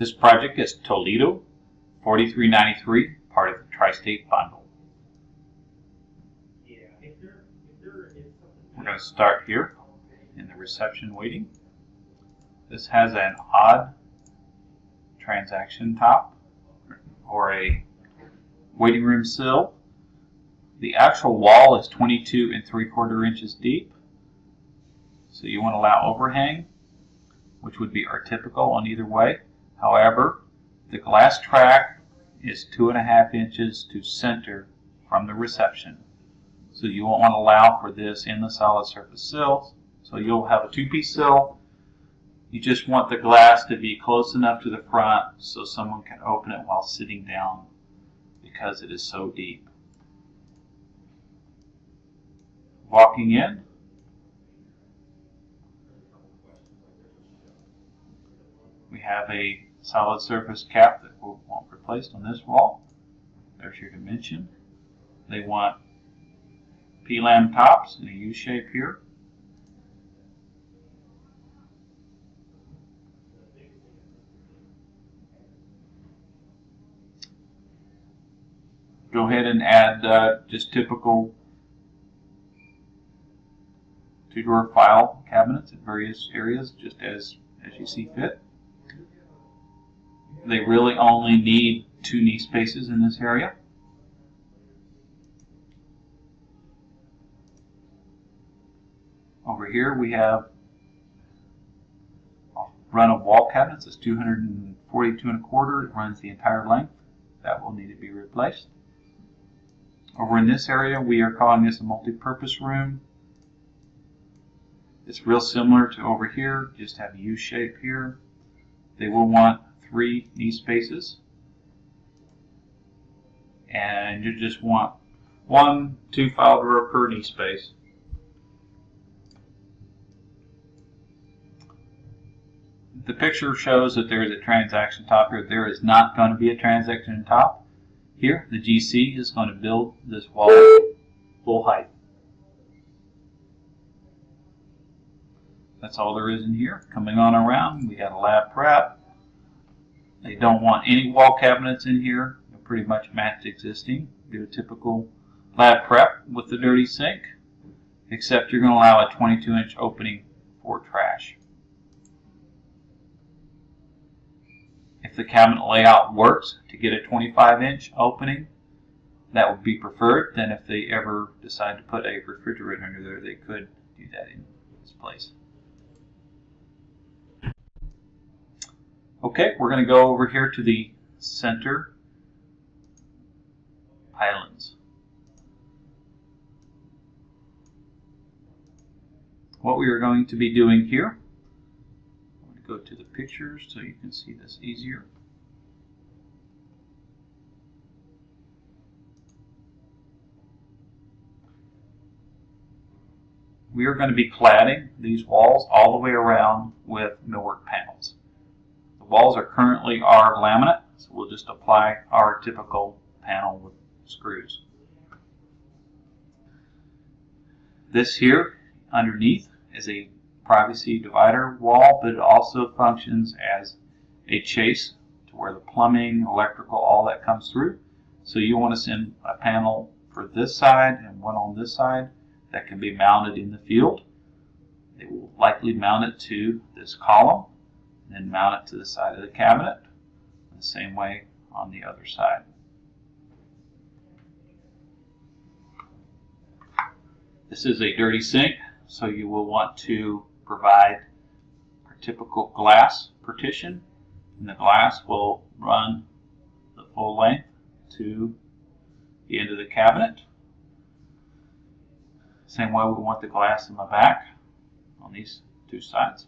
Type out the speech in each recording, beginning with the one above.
This project is Toledo, $43.93, part of the Tri-State Bundle. We're going to start here in the reception waiting. This has an odd transaction top or a waiting room sill. The actual wall is 22 3/4 inches deep. So you want to allow overhang, which would be our typical on either way. However, the glass track is 2.5 inches to center from the reception. So you won't want to allow for this in the solid surface sills. So you'll have a two-piece sill. You just want the glass to be close enough to the front so someone can open it while sitting down because it is so deep. Walking in, we have a solid surface cap that we'll want replaced on this wall. There's your dimension. They want P-lam tops in a U shape here. Go ahead and add just typical two-drawer file cabinets at various areas, just as you see fit. They really only need 2 knee spaces in this area. Over here we have a run of wall cabinets. It's 242 1/4. It runs the entire length. That will need to be replaced. Over in this area we are calling this a multi-purpose room. It's real similar to over here, just have a U shape here. They will want 3 knee spaces, and you just want 1 2-file drawer per knee space. The picture shows that there is a transaction top here. There is not going to be a transaction top here. The GC is going to build this wall full height. That's all there is in here. Coming on around, we got a lab prep. They don't want any wall cabinets in here. They're pretty much matched existing. Do a typical lab prep with the dirty sink, except you're going to allow a 22-inch opening for trash. If the cabinet layout works to get a 25-inch opening, that would be preferred. Then if they ever decide to put a refrigerator under there, they could do that in this place. Okay, we're going to go over here to the center islands. What we are going to be doing here, I'm going to go to the pictures so you can see this easier. We are going to be cladding these walls all the way around with millwork panels. The walls are currently our laminate, so we'll just apply our typical panel with screws. This here underneath is a privacy divider wall, but it also functions as a chase to where the plumbing, electrical, all that comes through. So you want to send a panel for this side and one on this side that can be mounted in the field. They will likely mount it to this column, and then mount it to the side of the cabinet, the same way on the other side. This is a dirty sink, so you will want to provide our typical glass partition, and the glass will run the full length to the end of the cabinet. Same way we want the glass in the back on these 2 sides.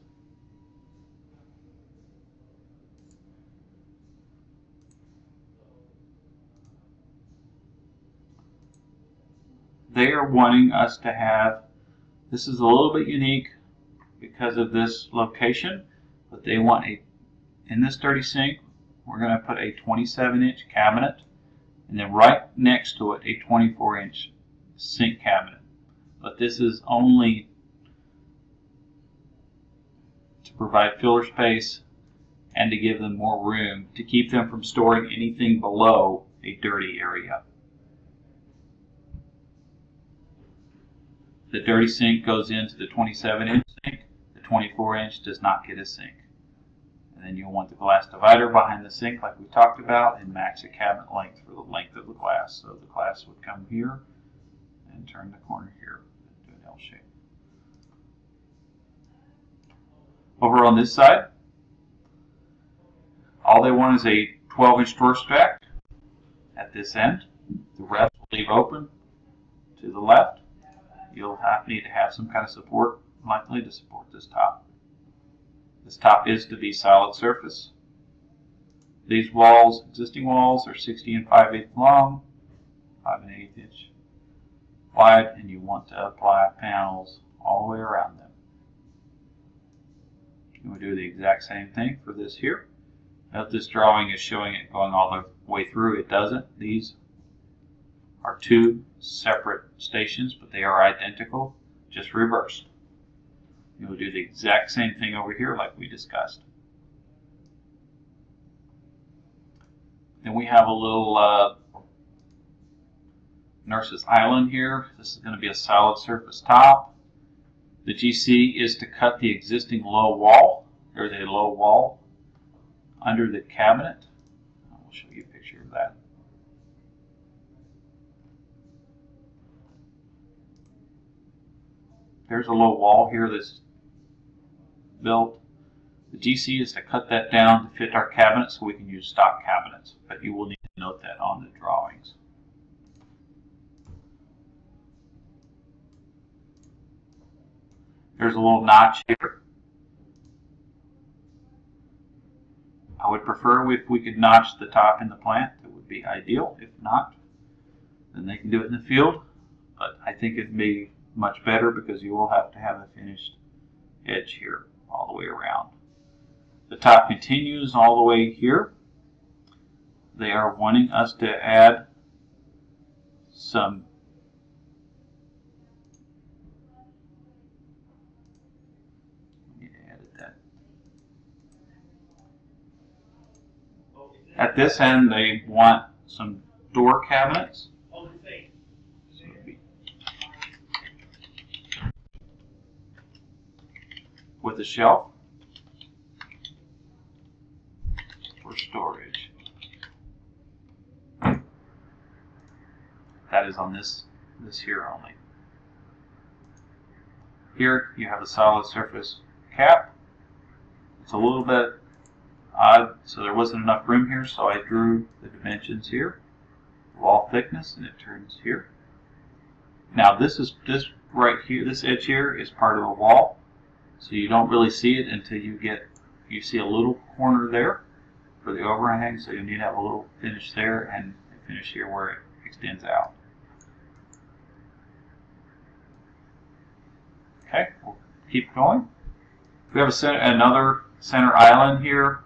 They are wanting us to have, this is a little bit unique because of this location, but they want in this dirty sink, we're going to put a 27-inch cabinet, and then right next to it a 24-inch sink cabinet. But this is only to provide filler space and to give them more room to keep them from storing anything below a dirty area. The dirty sink goes into the 27-inch sink. The 24-inch does not get a sink. And then you'll want the glass divider behind the sink like we talked about, and match the cabinet length for the length of the glass. So the glass would come here and turn the corner here, do an L shape. Over on this side, all they want is a 12-inch drawer stack at this end. The rest will leave open to the left. You'll need to have some kind of support, likely, to support this top. This top is to be solid surface. These walls, existing walls, are 60 5/8 long, 5 1/8 inch wide, and you want to apply panels all the way around them. You will do the exact same thing for this here. Note this drawing is showing it going all the way through. It doesn't. These are two separate stations, but they are identical, just reversed. You will do the exact same thing over here like we discussed. Then we have a little nurse's island here. This is going to be a solid surface top. The GC is to cut the existing low wall. There's a low wall under the cabinet. I'll show you a picture of that. There's a low wall here that's built. The GC is to cut that down to fit our cabinet so we can use stock cabinets, but you will need to note that on the drawings. There's a little notch here. I would prefer if we could notch the top in the plant. It would be ideal. If not, then they can do it in the field. But I think it'd be much better because you will have to have a finished edge here all the way around. The top continues all the way here. They are wanting us to add some at this end. They want some door cabinets. With a shelf for storage. That is on this here only. Here you have a solid surface cap. It's a little bit odd, so there wasn't enough room here, so I drew the dimensions here, wall thickness, and it turns here. Now this right here, this edge here is part of a wall. So you don't really see it until you see a little corner there for the overhang, so you need to have a little finish there and a finish here where it extends out. Okay, we'll keep going. We have another center island here.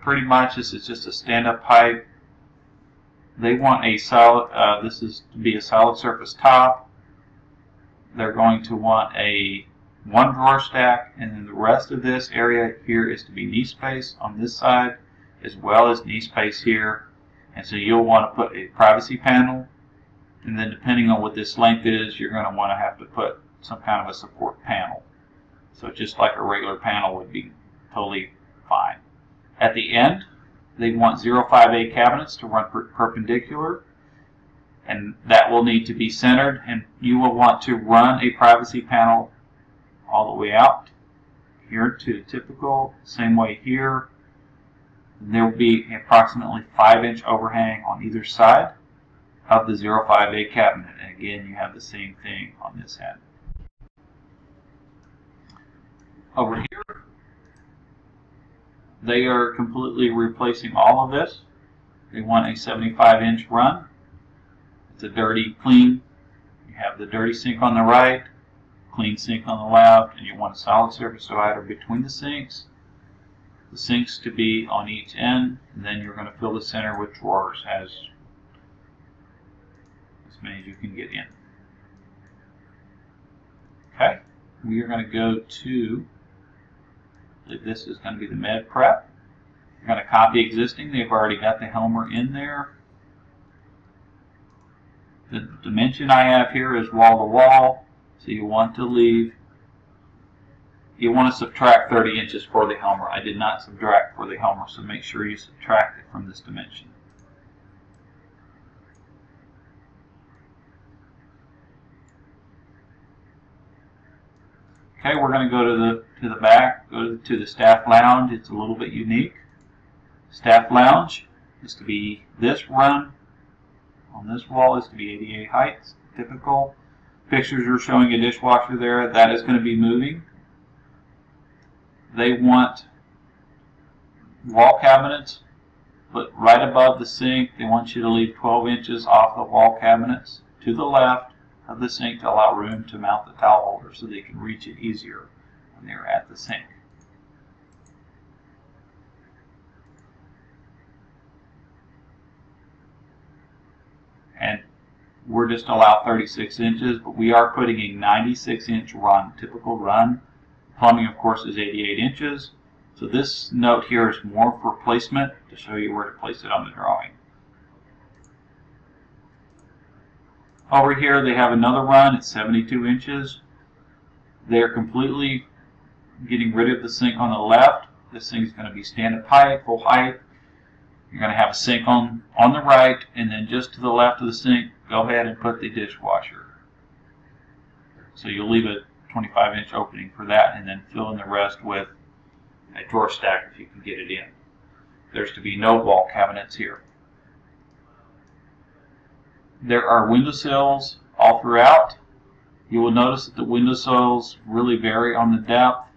Pretty much this is just a stand-up pipe. They want a solid, this is to be a solid surface top. They're going to want a one drawer stack, and then the rest of this area here is to be knee space on this side as well as knee space here. And so you'll want to put a privacy panel, and then depending on what this length is, you're going to want to have to put some kind of a support panel. So just like a regular panel would be totally fine. At the end, they want 0.5A cabinets to run perpendicular, and that will need to be centered, and you will want to run a privacy panel all the way out here to the typical, same way here. And there will be approximately 5-inch overhang on either side of the 0.5A cabinet, and again you have the same thing on this end. Over here, they are completely replacing all of this. They want a 75-inch run. It's a dirty, clean. You have the dirty sink on the right, clean sink on the left, and you want a solid surface divider between the sinks. The sinks to be on each end, and then you're going to fill the center with drawers as many as you can get in. Okay, we are going to go to This is going to be the med prep. You're going to copy existing. They've already got the Helmer in there. The dimension I have here is wall to wall, so you want to subtract 30 inches for the Helmer. I did not subtract for the Helmer, so make sure you subtract it from this dimension. Okay, we're going to go to the back, go to the staff lounge. It's a little bit unique. Staff lounge is to be this run on this wall is to be 88 heights, typical. Pictures are showing a dishwasher there. That is going to be moving. They want wall cabinets, but right above the sink, they want you to leave 12 inches off the wall cabinets to the left of the sink to allow room to mount the towel holder so they can reach it easier when they're at the sink. And we're just allowed 36 inches, but we are putting a 96-inch run, typical run. Plumbing, of course, is 88 inches. So this note here is more for placement to show you where to place it on the drawing. Over here they have another run at 72 inches. They're completely getting rid of the sink on the left. This thing is going to be stand-up height, full height. You're going to have a sink on the right, and then just to the left of the sink, go ahead and put the dishwasher. So you'll leave a 25-inch opening for that, and then fill in the rest with a drawer stack if you can get it in. There's to be no wall cabinets here. There are windowsills all throughout. You will notice that the windowsills really vary on the depth.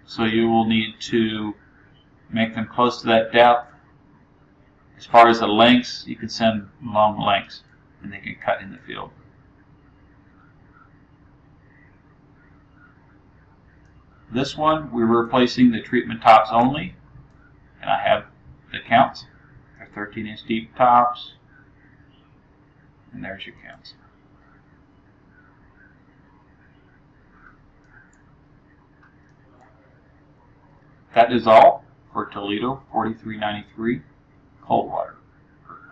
So you will need to make them close to that depth. As far as the lengths, you can send long lengths and they can cut in the field. This one, we're replacing the treatment tops only, and I have the counts. They're 13-inch deep tops, and there's your counts. That is all for Toledo 4393 cold water.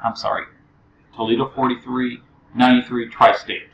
I'm sorry, Toledo 4393 Tri-State.